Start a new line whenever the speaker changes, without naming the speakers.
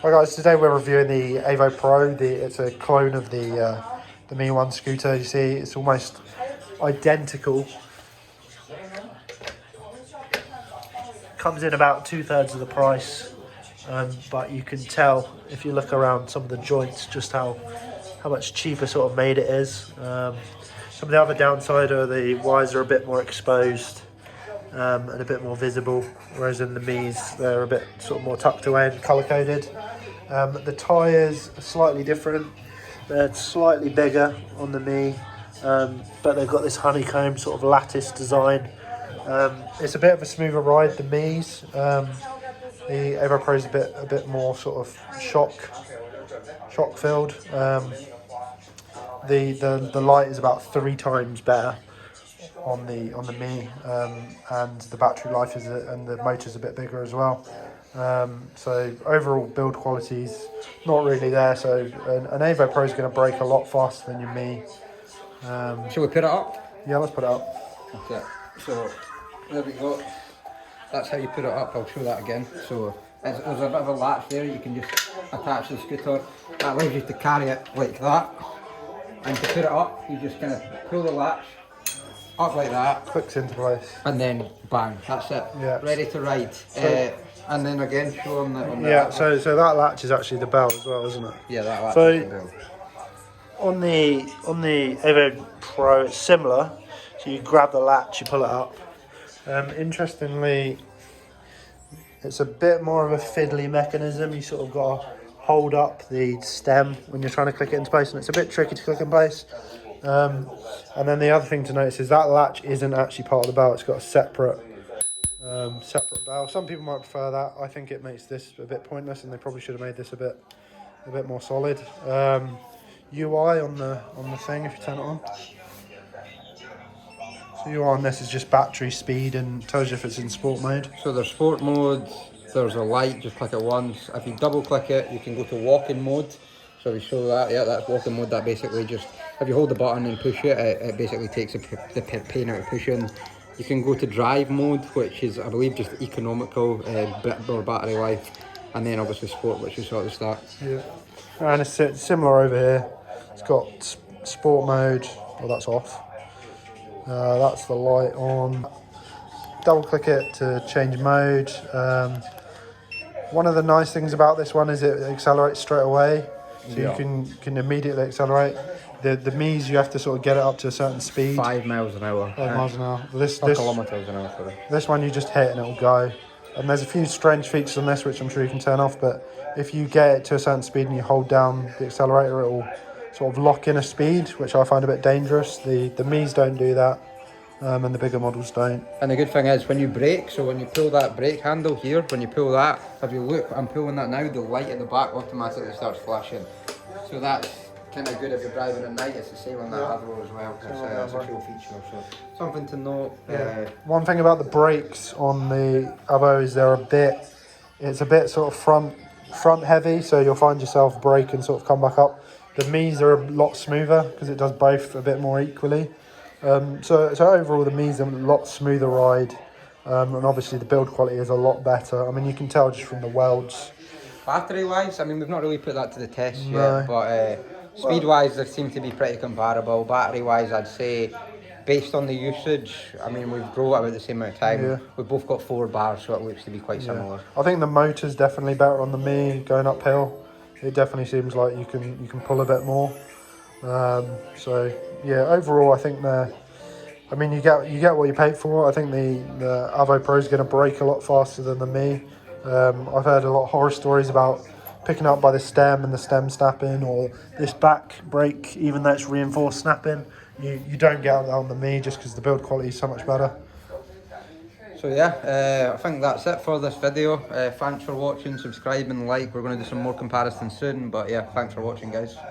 Hi guys, today we're reviewing the AOVOPRO. It's a clone of the Mi Scooter. You see, it's almost identical. Comes in about 2/3 of the price, but you can tell if you look around some of the joints just how much cheaper sort of made it is. Some of the other downside are the wires are a bit more exposed. And a bit more visible, whereas in the Mi's they're a bit sort of more tucked away and colour coded. The tyres are slightly different. They're slightly bigger on the Mi, but they've got this honeycomb sort of lattice design. It's a bit of a smoother ride, the Mi's. The AOVOPRO is a bit more sort of shock filled. The light is about 3 times better on the Mi, and the battery life and the motor's a bit bigger as well. So overall build quality's not really there. So an AOVOPRO is going to break a lot faster than your Mi.
Shall we put it up?
Yeah, let's put it up.
Okay, so there we go. That's how you put it up. I'll show that again. So there's a bit of a latch there. You can just attach the scooter. That allows you to carry it like that. And to put it up, you just kind of pull the latch up like that.
Clicks into place.
And then bang, that's it.
Yeah.
Ready to ride. And then again, show them that.
Yeah, so that latch is actually the bell as well, isn't it?
Yeah, that latch
So,
is the bell.
On the AOVOPRO, it's similar. So you grab the latch, you pull it up. Interestingly, it's a bit more of a fiddly mechanism. You sort of got to hold up the stem when you're trying to click it into place, and it's a bit tricky to click in place. And then the other thing to notice is that latch isn't actually part of the bell. It's got a separate bell. Some people might prefer that. I think it makes this a bit pointless, and they probably should have made this a bit more solid. UI on the thing, if you turn it on. So UI on this is just battery speed and tells you if it's in sport mode.
So there's sport mode, there's a light, just click it once. If you double click it, you can go to walking mode. So we show that, yeah, that's walking mode. That basically just, if you hold the button and push it, it basically takes the pain out of pushing. You can go to drive mode, which is, I believe, just economical, bit more battery life. And then obviously sport, which we saw at the start.
Yeah. And it's similar over here. It's got sport mode, well that's off. That's the light on. Double click it to change mode. One of the nice things about this one is it accelerates straight away. So yeah, you can immediately accelerate. The Mi's, you have to sort of get it up to a certain speed.
5 miles an hour.
5 miles an hour. This
kilometres an hour, sorry.
This one you just hit and it'll go. And there's a few strange features on this which I'm sure you can turn off, but if you get it to a certain speed and you hold down the accelerator, it will sort of lock in a speed, which I find a bit dangerous. The Mi's don't do that, and the bigger models don't.
And the good thing is when you brake, so when you pull that brake handle here, when you pull that, if you look, I'm pulling that now, the light at the back automatically starts flashing. So that's kind of good if you're driving at night. It's the same on that AOVO as well. It's a cool feature, so something to note.
Yeah. One thing about the brakes on the AOVO is it's a bit sort of front heavy, so you'll find yourself brake and sort of come back up. The Mi's are a lot smoother because it does both a bit more equally. So overall the Mi's are a lot smoother ride, and obviously the build quality is a lot better. I mean, you can tell just from the welds.
Battery wise, I mean, we've not really put that to the test yet, but speed wise they seem to be pretty comparable. Battery wise, I'd say based on the usage, I mean, we've drove it about the same amount of time. Yeah. We've both got 4 bars, so it looks to be quite similar.
I think the motor's definitely better on the Mi going uphill. It definitely seems like you can pull a bit more. So yeah, overall I think I mean you get what you paid for. I think the AOVOPRO is going to break a lot faster than the Mi. I've heard a lot of horror stories about picking up by the stem and the stem snapping, or this back brake, even though it's reinforced snapping. You don't get that on the Mi just because the build quality is so much better.
So yeah, I think that's it for this video. Thanks for watching, subscribe and like. We're going to do some more comparisons soon, but yeah, thanks for watching guys.